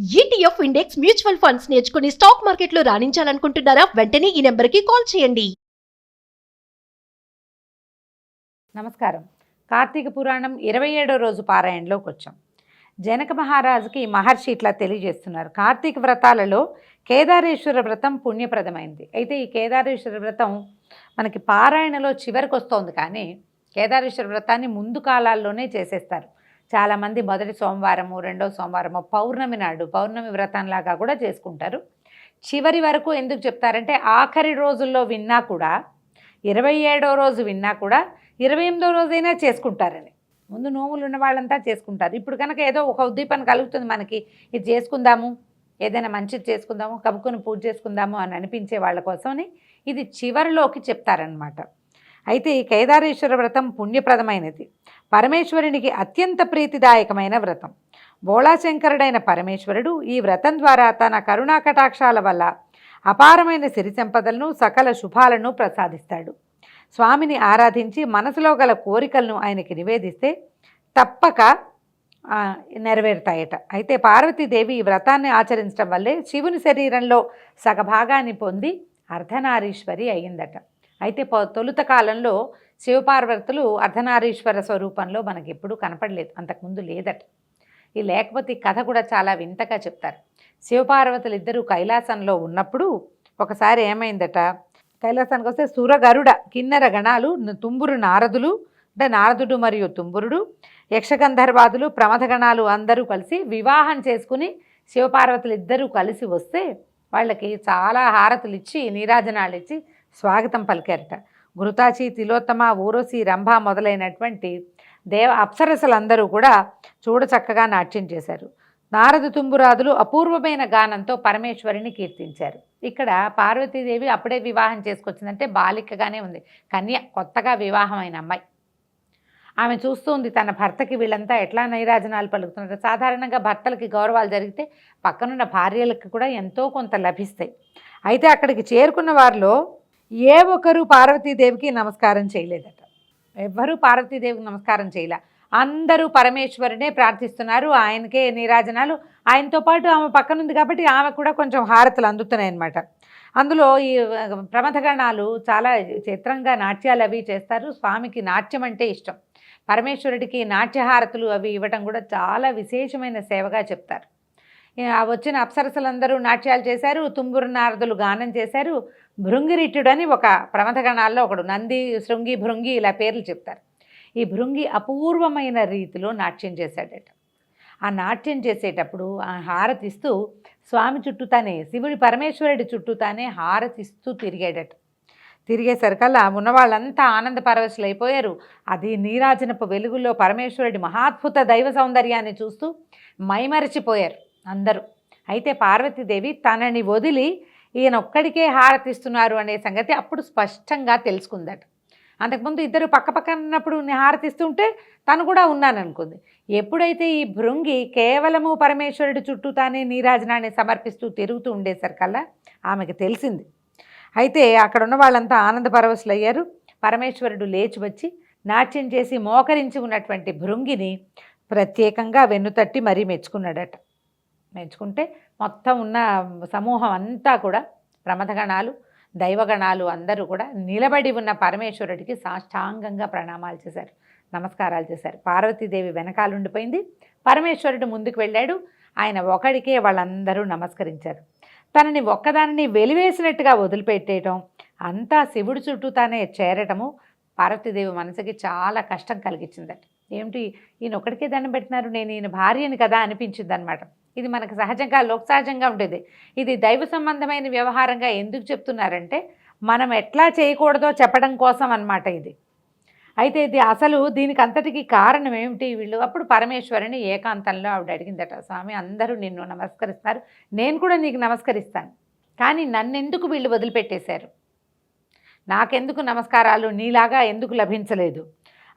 ETF index mutual funds నేర్చుకుని stock మార్కెట్లో రాణించాలనుకుంటున్నారా? వెంటనే ఈ నెంబర్కి కాల్ చేయండి. నమస్కారం. కార్తీక పురాణం 27వ రోజు పారాయణలోకి వచ్చాం. జనక మహారాజుకి మహర్షి ఇట్లా తెలియజేస్తున్నారు. కార్తీక వ్రతాలలో కేదారేశ్వర వ్రతం పుణ్యప్రదమైంది. అయితే ఈ కేదారేశ్వర వ్రతం మనకి పారాయణలో చివరికి వస్తోంది, కానీ కేదారేశ్వర వ్రతాన్ని ముందు కాలాల్లోనే చేసేస్తారు. చాలామంది మొదటి సోమవారము, రెండవ సోమవారము, పౌర్ణమి నాడు పౌర్ణమి వ్రతంలాగా కూడా చేసుకుంటారు. చివరి వరకు ఎందుకు చెప్తారంటే ఆఖరి రోజుల్లో విన్నా కూడా, 27వ రోజు విన్నా కూడా 28వ రోజైనా చేసుకుంటారని. ముందు నోములు ఉన్న వాళ్ళంతా చేసుకుంటారు. ఇప్పుడు కనుక ఏదో ఒక ఉద్దీపన కలుగుతుంది మనకి, ఇది చేసుకుందాము, ఏదైనా మంచిది చేసుకుందాము, కబుక్కుని పూజ చేసుకుందాము అని అనిపించే వాళ్ళ కోసమని ఇది చివరిలోకి చెప్తారనమాట. అయితే ఈ కేదారేశ్వర వ్రతం పుణ్యప్రదమైనది, పరమేశ్వరునికి అత్యంత ప్రీతిదాయకమైన వ్రతం. బోళాశంకరుడైన పరమేశ్వరుడు ఈ వ్రతం ద్వారా తన కరుణా కటాక్షాల వల్ల అపారమైన సిరి సంపదలను, సకల శుభాలను ప్రసాదిస్తాడు. స్వామిని ఆరాధించి మనసులో గల కోరికలను ఆయనకి నివేదిస్తే తప్పక నెరవేరుతాయట. అయితే పార్వతీదేవి ఈ వ్రతాన్ని ఆచరించడం వల్లే శివుని శరీరంలో సగభాగాన్ని పొంది అర్ధనారీశ్వరి అయ్యిందట. అయితే తొలుత కాలంలో శివపార్వతులు అర్ధనారీశ్వర స్వరూపంలో మనకి ఎప్పుడూ కనపడలేదు, అంతకుముందు లేదట. ఈ లేకపోతే ఈ కథ కూడా చాలా వింతగా చెప్తారు. శివపార్వతులు ఇద్దరూ కైలాసంలో ఉన్నప్పుడు ఒకసారి ఏమైందట, కైలాసానికి వస్తే సురగరుడ కిన్నెర గణాలు, తుంబురు నారదులు అంటే నారదుడు మరియు తుంబురుడు, యక్షగంధర్వాదులు, ప్రమథగణాలు అందరూ కలిసి వివాహం చేసుకుని శివపార్వతులు ఇద్దరూ కలిసి వస్తే వాళ్ళకి చాలా హారతులు ఇచ్చి నీరాజనాలు ఇచ్చి స్వాగతం పలికారట. ఘృతాచి, తిలోత్తమ, ఊర్వశి, రంభ మొదలైనటువంటి అప్సరసలందరూ కూడా చూడచక్కగా నాట్యం చేశారు. నారద తుంబురాదులు అపూర్వమైన గానంతో పరమేశ్వరిని కీర్తించారు. ఇక్కడ పార్వతీదేవి అప్పుడే వివాహం చేసుకొచ్చిందంటే బాలికగానే ఉంది, కన్య, కొత్తగా వివాహమైన అమ్మాయి. ఆమె చూస్తూ ఉంది తన భర్తకి వీళ్ళంతా ఎట్లా నైరాజనాలు పలుకుతున్నారు. సాధారణంగా భర్తలకి గౌరవాలు జరిగితే పక్కనున్న భార్యలకు కూడా ఎంతో కొంత లభిస్తాయి. అయితే అక్కడికి చేరుకున్న వారిలో ఏ ఒక్కరూ పార్వతీదేవికి నమస్కారం చేయలేదట. ఎవ్వరూ పార్వతీదేవికి నమస్కారం చేయలే. అందరూ పరమేశ్వరునే ప్రార్థిస్తున్నారు, ఆయనకే నీరాజనాలు. ఆయనతో పాటు ఆమె పక్కనుంది కాబట్టి ఆమె కూడా కొంచెం హారతులు అందుతున్నాయి అన్నమాట. అందులో ఈ ప్రమథగణాలు చాలా చిత్రంగా నాట్యాలు అవి చేస్తారు. స్వామికి నాట్యం అంటే ఇష్టం. పరమేశ్వరుడికి నాట్యహారతులు అవి ఇవ్వటం కూడా చాలా విశేషమైన సేవగా చెప్తారు. వచ్చిన అప్సరసలందరూ నాట్యాలు చేశారు, తుంబురు నారదులు గానం చేశారు. భృంగిరిట్టుడు అని ఒక ప్రమథగణాల్లో ఒకడు, నంది, శృంగి, భృంగి ఇలా పేర్లు చెప్తారు. ఈ భృంగి అపూర్వమైన రీతిలో నాట్యం చేశాడట. ఆ నాట్యం చేసేటప్పుడు ఆ హారతిస్తూ స్వామి చుట్టూతానే, శివుడి పరమేశ్వరుడి చుట్టూతానే హారతిస్తూ తిరిగాడట. తిరిగేసరికల్లా ఉన్నవాళ్ళంతా ఆనంద పరవశులైపోయారు. అది నీరాజనపు వెలుగులో పరమేశ్వరుడి మహాద్భుత దైవ సౌందర్యాన్ని చూస్తూ మైమరచిపోయారు అందరూ. అయితే పార్వతీదేవి తనని వదిలి ఈయన ఒక్కడికే హారతిస్తున్నారు అనే సంగతి అప్పుడు స్పష్టంగా తెలుసుకుందట. అంతకుముందు ఇద్దరు పక్కపక్కన ఉన్నప్పుడు హారతిస్తుంటే తను కూడా ఉన్నాననుకుంది. ఎప్పుడైతే ఈ భృంగి కేవలము పరమేశ్వరుడి చుట్టూ తానే నీరాజనాన్ని సమర్పిస్తూ తిరుగుతూ ఉండేసరికల్లా ఆమెకు తెలిసింది. అయితే అక్కడ ఉన్న వాళ్ళంతా ఆనంద పరవశులయ్యారు. పరమేశ్వరుడు లేచి వచ్చి నాట్యం చేసి మోకరించి ఉన్నటువంటి భృంగిని ప్రత్యేకంగా వెన్నుతట్టి మరీ మెచ్చుకున్నాడట. మెచ్చుకుంటే మొత్తం ఉన్న సమూహం అంతా కూడా, ప్రమథగణాలు, దైవగణాలు అందరూ కూడా నిలబడి ఉన్న పరమేశ్వరుడికి సాష్టాంగంగా ప్రణామాలు చేశారు, నమస్కారాలు చేశారు. పార్వతీదేవి వెనకాలుండిపోయింది, పరమేశ్వరుడు ముందుకు వెళ్ళాడు. ఆయన ఒకడికే వాళ్ళందరూ నమస్కరించారు. తనని ఒక్కదానిని వెలివేసినట్టుగా వదిలిపెట్టేయటం, అంతా శివుడి చుట్టూ తానే చేరటము పార్వతీదేవి మనసుకి చాలా కష్టం కలిగించిందట. ఏమిటి ఈయన ఒక్కడికే దండం పెట్టినారు, నేను ఈయన భార్యని కదా అనిపించింది అనమాట. ఇది మనకు సహజంగా లోకసహజంగా ఉండేది. ఇది దైవ సంబంధమైన వ్యవహారంగా ఎందుకు చెప్తున్నారంటే మనం ఎట్లా చేయకూడదో చెప్పడం కోసం అన్నమాట ఇది. అయితే ఇది అసలు దీనికి అంతటికి కారణం ఏమిటి? వీళ్ళు అప్పుడు పరమేశ్వరుని ఏకాంతంలో ఆవిడ అడిగిందట, స్వామి అందరూ నిన్ను నమస్కరిస్తారు, నేను కూడా నీకు నమస్కరిస్తాను, కానీ నన్నెందుకు వీళ్ళు వదిలిపెట్టేశారు, నాకెందుకు నమస్కారాలు నీలాగా ఎందుకు లభించలేదు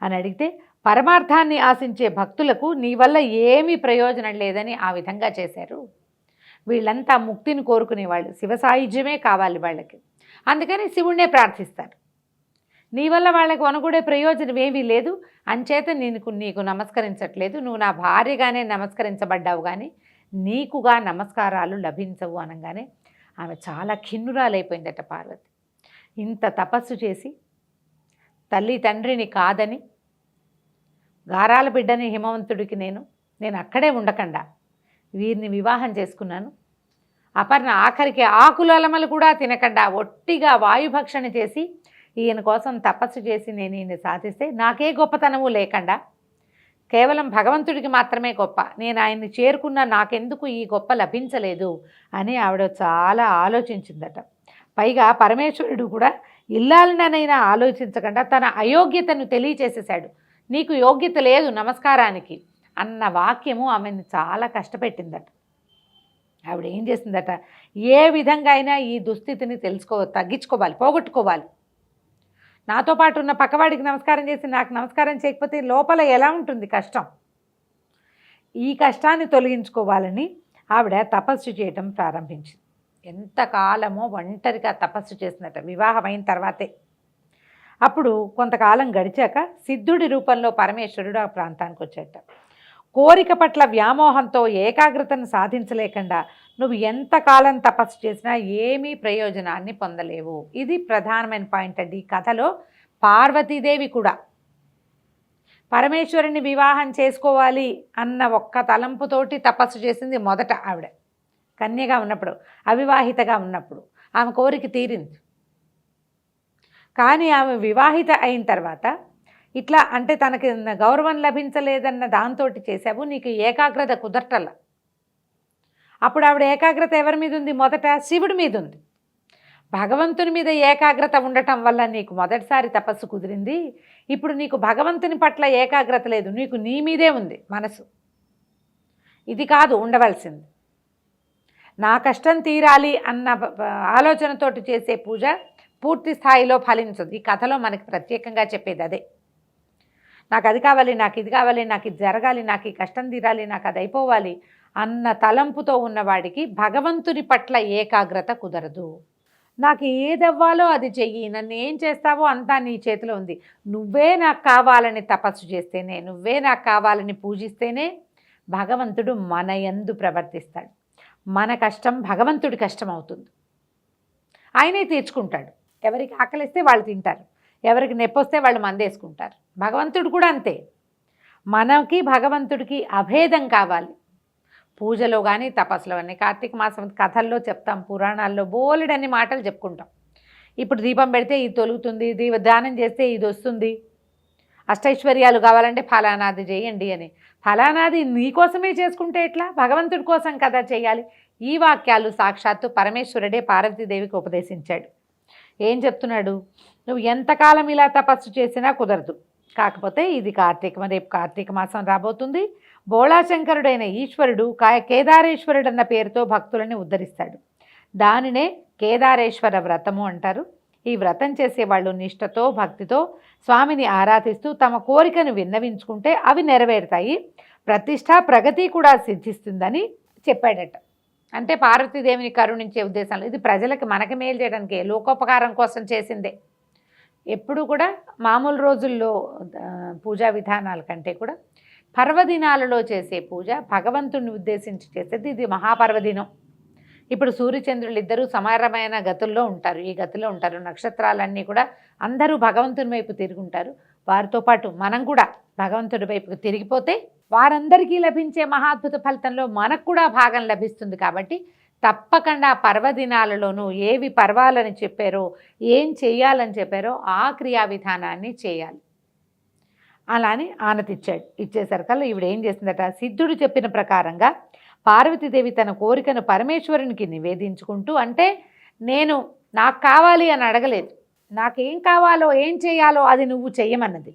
అని అడిగితే, పరమార్థాన్ని ఆశించే భక్తులకు నీ వల్ల ఏమీ ప్రయోజనం లేదని ఆ విధంగా చేశారు. వీళ్ళంతా ముక్తిని కోరుకునేవాళ్ళు, శివ సాయుధ్యమే కావాలి వాళ్ళకి, అందుకని శివుణ్ణే ప్రార్థిస్తారు. నీ వల్ల వాళ్ళకి వనగూడే ప్రయోజనం ఏమీ లేదు, అంచేత నీకు నమస్కరించట్లేదు, నువ్వు నా భార్యగానే నమస్కరించబడ్డావు, కానీ నీకుగా నమస్కారాలు లభించవు అనగానే ఆమె చాలా ఖిన్నురాలైపోయిందట పార్వతి. ఇంత తపస్సు చేసి తల్లి తండ్రిని కాదని, గారాల బిడ్డని హిమవంతుడికి నేను అక్కడే ఉండకుండా వీరిని వివాహం చేసుకున్నాను. అపర్ణ ఆఖరికి ఆకులలమలు కూడా తినకుండా ఒట్టిగా వాయుభక్షణ చేసి ఈయన కోసం తపస్సు చేసి నేను ఈయన సాధిస్తే నాకే గొప్పతనము లేకుండా కేవలం భగవంతుడికి మాత్రమే గొప్ప, నేను ఆయన్ని చేరుకున్న నాకెందుకు ఈ గొప్ప లభించలేదు అని ఆవిడ చాలా ఆలోచించిందట. పైగా పరమేశ్వరుడు కూడా ఇల్లాలనైనా ఆలోచించకుండా తన అయోగ్యతను తెలియచేసేశాడు. నీకు యోగ్యత లేదు నమస్కారానికి అన్న వాక్యము ఆమెను చాలా కష్టపెట్టిందట. ఆవిడ ఏం చేసిందట, ఏ విధంగా అయినా ఈ దుస్థితిని తగ్గించుకోవాలి, పోగొట్టుకోవాలి. నాతో పాటు ఉన్న పక్కవాడికి నమస్కారం చేసి నాకు నమస్కారం చేయకపోతే లోపల ఎలా ఉంటుంది కష్టం. ఈ కష్టాన్ని తొలగించుకోవాలని ఆవిడ తపస్సు చేయటం ప్రారంభించింది. ఎంతకాలమో ఒంటరిగా తపస్సు చేసినట్ట వివాహం అయిన తర్వాతే. అప్పుడు కొంతకాలం గడిచాక సిద్ధుడి రూపంలో పరమేశ్వరుడు ఆ ప్రాంతానికి వచ్చేట. కోరిక పట్ల వ్యామోహంతో ఏకాగ్రతను సాధించలేకుండా నువ్వు ఎంతకాలం తపస్సు చేసినా ఏమీ ప్రయోజనాన్ని పొందలేవు. ఇది ప్రధానమైన పాయింట్ అండి. ఈ కథలో పార్వతీదేవి కూడా పరమేశ్వరుని వివాహం చేసుకోవాలి అన్న ఒక్క తలంపుతోటి తపస్సు చేసింది మొదట. ఆవిడ కన్యగా ఉన్నప్పుడు, అవివాహితగా ఉన్నప్పుడు ఆమె కోరిక తీరింది. కానీ ఆమె వివాహిత అయిన తర్వాత ఇట్లా అంటే తనకి గౌరవం లభించలేదన్న దాంతో చేసావు, నీకు ఏకాగ్రత కుదరటల్ల. అప్పుడు ఆవిడ ఏకాగ్రత ఎవరి మీద ఉంది? మొదట శివుడి మీద ఉంది. భగవంతుని మీద ఏకాగ్రత ఉండటం వల్ల నీకు మొదటిసారి తపస్సు కుదిరింది. ఇప్పుడు నీకు భగవంతుని పట్ల ఏకాగ్రత లేదు, నీకు నీ మీదే ఉంది మనసు. ఇది కాదు ఉండవలసింది. నా కష్టం తీరాలి అన్న ఆలోచనతోటి చేసే పూజ పూర్తి స్థాయిలో ఫలించదు. ఈ కథలో మనకి ప్రత్యేకంగా చెప్పేది అదే. నాకు అది కావాలి, నాకు ఇది కావాలి, నాకు ఇది జరగాలి, నాకు ఈ కష్టం తీరాలి, నాకు అది అయిపోవాలి అన్న తలంపుతో ఉన్నవాడికి భగవంతుని పట్ల ఏకాగ్రత కుదరదు. నాకు ఏదవ్వాలో అది చెయ్యి, నన్ను ఏం చేస్తావో అంతా నీ చేతిలో ఉంది, నువ్వే నాకు కావాలని తపస్సు చేస్తేనే, నువ్వే నాకు కావాలని పూజిస్తేనే భగవంతుడు మన యందు ప్రవర్తిస్తాడు. మన కష్టం భగవంతుడి కష్టం అవుతుంది. ఆయనే తీర్చుకుంటాడు. ఎవరికి ఆకలిస్తే వాళ్ళు తింటారు, ఎవరికి నొప్పొస్తే వాళ్ళు మందేసుకుంటారు. భగవంతుడు కూడా అంతే. మనకి భగవంతుడికి అభేదం కావాలి. పూజలో కానీ తపస్సులో కానీ కార్తీక మాసం కథల్లో చెప్తాం, పురాణాల్లో బోలెడన్ని మాటలు చెప్పుకుంటాం. ఇప్పుడు దీపం పెడితే ఇది తొలుగుతుంది, దానం చేస్తే ఇది వస్తుంది, అష్టైశ్వర్యాలు కావాలంటే ఫలానాది చేయండి అని. ఫలానాది నీకోసమే చేసుకుంటే ఎట్లా? భగవంతుడి కోసం కదా చేయాలి. ఈ వాక్యాలు సాక్షాత్తు పరమేశ్వరుడే పార్వతీదేవికి ఉపదేశించాడు. ఏం చెప్తున్నాడు? నువ్వు ఎంతకాలం ఇలా తపస్సు చేసినా కుదరదు. కాకపోతే ఇది రేపు కార్తీక మాసం రాబోతుంది. బోళాశంకరుడైన ఈశ్వరుడు కేదారేశ్వరుడు అన్న పేరుతో భక్తులని ఉద్ధరిస్తాడు. దానినే కేదారేశ్వర వ్రతము అంటారు. ఈ వ్రతం చేసేవాళ్ళు నిష్ఠతో భక్తితో స్వామిని ఆరాధిస్తూ తమ కోరికను విన్నవించుకుంటే అవి నెరవేరుతాయి, ప్రతిష్ట ప్రగతి కూడా సిద్ధిస్తుందని చెప్పాడట. అంటే పార్వతీదేవిని కరుణించే ఉద్దేశంలో ఇది ప్రజలకు మనకి మేలు చేయడానికి, లోకోపకారం కోసం చేసిందే. ఎప్పుడు కూడా మామూలు రోజుల్లో పూజా విధానాల కంటే కూడా పర్వదినాలలో చేసే పూజ భగవంతుడిని ఉద్దేశించి చేసేది. ఇది మహాపర్వదినం. ఇప్పుడు సూర్యచంద్రులు ఇద్దరూ సమానమైన గతుల్లో ఉంటారు, ఈ గతిలో ఉంటారు. నక్షత్రాలన్నీ కూడా అందరూ భగవంతుని వైపు తిరుగుంటారు. వారితో పాటు మనం కూడా భగవంతుడి వైపుకు తిరిగిపోతే వారందరికీ లభించే మహాద్భుత ఫలితంలో మనకు కూడా భాగం లభిస్తుంది. కాబట్టి తప్పకుండా పర్వదినాలలోనూ ఏవి పర్వాలని చెప్పారో, ఏం చేయాలని చెప్పారో ఆ క్రియా విధానాన్ని చేయాలి. అలానే ఆనతిచ్చాడు. ఇచ్చేసరికల్లా ఈవిడ ఏం చేసిందట, సిద్ధుడు చెప్పిన ప్రకారంగా పార్వతీదేవి తన కోరికను పరమేశ్వరునికి నివేదించుకుంటూ, అంటే నాకు కావాలి అని అడగలేదు, నాకేం కావాలో ఏం చేయాలో అది నువ్వు చెయ్యమన్నది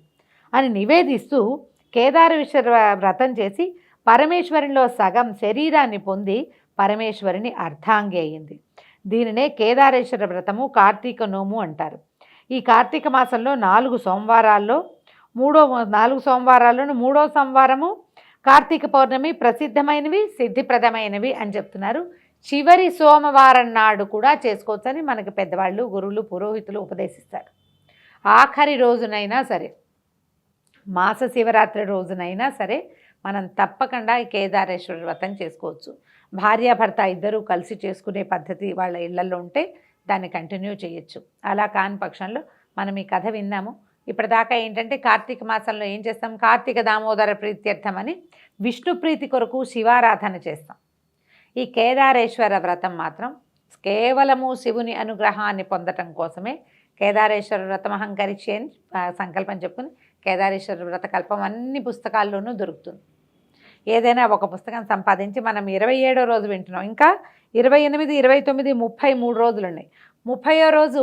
అని నివేదిస్తూ కేదారేశ్వర వ్రతం చేసి పరమేశ్వరునిలో సగం శరీరాన్ని పొంది పరమేశ్వరుని అర్ధాంగి అయ్యింది. దీనినే కేదారేశ్వర వ్రతము, కార్తీక నోము అంటారు. ఈ కార్తీక మాసంలో 4 సోమవారాల్లోను మూడో సోమవారము కార్తీక పౌర్ణమి ప్రసిద్ధమైనవి, సిద్ధిప్రదమైనవి అని చెప్తున్నారు. చివరి సోమవారం నాడు కూడా చేసుకోవచ్చని మనకి పెద్దవాళ్ళు, గురువులు, పురోహితులు ఉపదేశిస్తారు. ఆఖరి రోజునైనా సరే, మాస శివరాత్రి రోజునైనా సరే మనం తప్పకుండా ఈ కేదారేశ్వర వ్రతం చేసుకోవచ్చు. భార్యాభర్త ఇద్దరూ కలిసి చేసుకునే పద్ధతి వాళ్ళ ఇళ్లలో ఉంటే దాన్ని కంటిన్యూ చేయొచ్చు. అలా కాని పక్షంలో మనం ఈ కథ విన్నాము. ఇప్పటిదాకా ఏంటంటే కార్తీక మాసంలో ఏం చేస్తాం, కార్తీక దామోదర ప్రీత్యర్థం అని విష్ణు ప్రీతి కొరకు శివారాధన చేస్తాం. ఈ కేదారేశ్వర వ్రతం మాత్రం కేవలము శివుని అనుగ్రహాన్ని పొందటం కోసమే కేదారేశ్వర వ్రతం అహంకరిచి అని సంకల్పం చెప్పుకుని కేదారేశ్వర వ్రత కల్పం అన్ని పుస్తకాల్లోనూ దొరుకుతుంది. ఏదైనా ఒక పుస్తకం సంపాదించి మనం 27వ రోజు వింటున్నాం, ఇంకా 28, 29, 33 రోజులు ఉన్నాయి. 30వ రోజు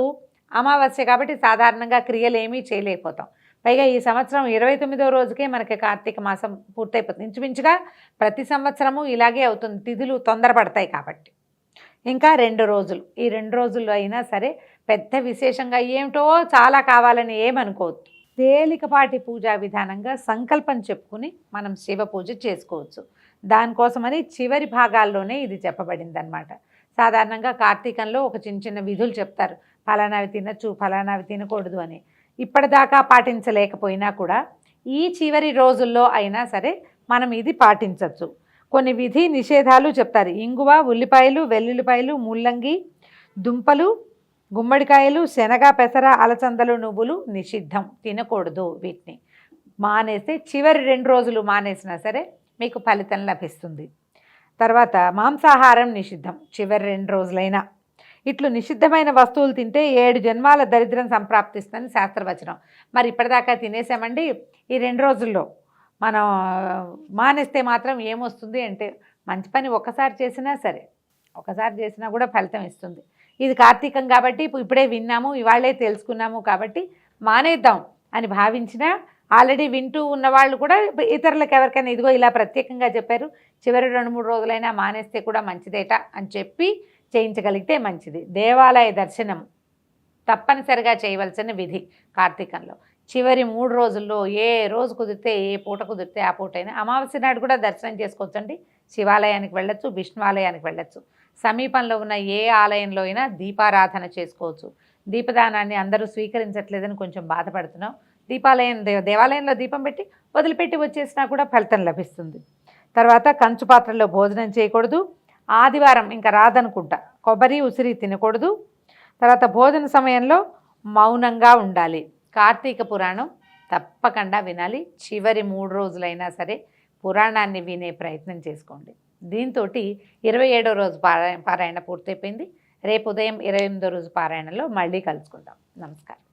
అమావాస్య కాబట్టి సాధారణంగా క్రియలు ఏమీ చేయలేకపోతాం. పైగా ఈ సంవత్సరం 29వ రోజుకే మనకి కార్తీక మాసం పూర్తయిపోతుంది. ఇంచుమించుగా ప్రతి సంవత్సరము ఇలాగే అవుతుంది, తిథులు తొందరపడతాయి కాబట్టి. ఇంకా 2 రోజులు, ఈ 2 రోజుల్లో అయినా సరే పెద్ద విశేషంగా ఏమిటో చాలా కావాలని ఏమనుకోవద్దు. తేలికపాటి పూజా విధానంగా సంకల్పం చెప్పుకుని మనం శివ పూజ చేసుకోవచ్చు. దానికోసమని చివరి భాగాల్లోనే ఇది చెప్పబడింది అనమాట. సాధారణంగా కార్తీకంలో ఒక చిన్న చిన్న విధులు చెప్తారు, ఫలానావి తినచ్చు, ఫలానావి తినకూడదు అని. ఇప్పటిదాకా పాటించలేకపోయినా కూడా ఈ చివరి రోజుల్లో అయినా సరే మనం ఇది పాటించవచ్చు. కొన్ని విధి నిషేధాలు చెప్తారు. ఇంగువ, ఉల్లిపాయలు, వెల్లుల్లిపాయలు, ముల్లంగి, దుంపలు, గుమ్మడికాయలు, శనగ, పెసర, అలసందలు, నువ్వులు నిషిద్ధం, తినకూడదు. వీటిని మానేస్తే చివరి 2 రోజులు మానేసినా సరే మీకు ఫలితం లభిస్తుంది. తర్వాత మాంసాహారం నిషిద్ధం, చివరి 2 రోజులైనా. ఇట్లు నిషిద్ధమైన వస్తువులు తింటే 7 జన్మాల దరిద్రం సంప్రాప్తిస్తుందని శాస్త్రవచనం. మరి ఇప్పటిదాకా తినేసామండి, ఈ 2 రోజుల్లో మనం మానేస్తే మాత్రం ఏమొస్తుంది అంటే మంచి పని ఒకసారి చేసినా సరే, ఒకసారి చేసినా కూడా ఫలితం ఇస్తుంది. ఇది కార్తీకం కాబట్టి ఇప్పుడే విన్నాము, ఇవాళే తెలుసుకున్నాము కాబట్టి మానేద్దాం అని భావించినా ఆల్రెడీ వింటూ ఉన్నవాళ్ళు కూడా ఇతరులకు ఎవరికైనా ఇదిగో ఇలా ప్రత్యేకంగా చెప్పారు, చివరి 2-3 రోజులైనా మానేస్తే కూడా మంచిదేట అని చెప్పి చేయించగలిగితే మంచిది. దేవాలయ దర్శనం తప్పనిసరిగా చేయవలసిన విధి కార్తీకంలో. చివరి 3 రోజుల్లో ఏ రోజు కుదిరితే, ఏ పూట కుదిరితే ఆ పూటైనా, అమావాస్య నాడు కూడా దర్శనం చేసుకోవచ్చండి. శివాలయానికి వెళ్ళొచ్చు, విష్ణువాలయానికి వెళ్ళొచ్చు. సమీపంలో ఉన్న ఏ ఆలయంలో అయినా దీపారాధన చేసుకోవచ్చు. దీపదానాన్ని అందరూ స్వీకరించట్లేదని కొంచెం బాధపడుతున్నాం. దేవాలయంలో దీపం పెట్టి వదిలిపెట్టి వచ్చేసినా కూడా ఫలితం లభిస్తుంది. తర్వాత కంచు పాత్రలో భోజనం చేయకూడదు. ఆదివారం ఇంకా రాదనుకుంటా కొబ్బరి, ఉసిరి తినకూడదు. తర్వాత భోజన సమయంలో మౌనంగా ఉండాలి. కార్తీక పురాణం తప్పకుండా వినాలి. చివరి 3 రోజులైనా సరే పురాణాన్ని వినే ప్రయత్నం చేసుకోండి. దీంతో 27వ రోజు పారాయణ పూర్తయిపోయింది. రేపు ఉదయం 28వ రోజు పారాయణలో మళ్ళీ కలుసుకుందాం. నమస్కారం.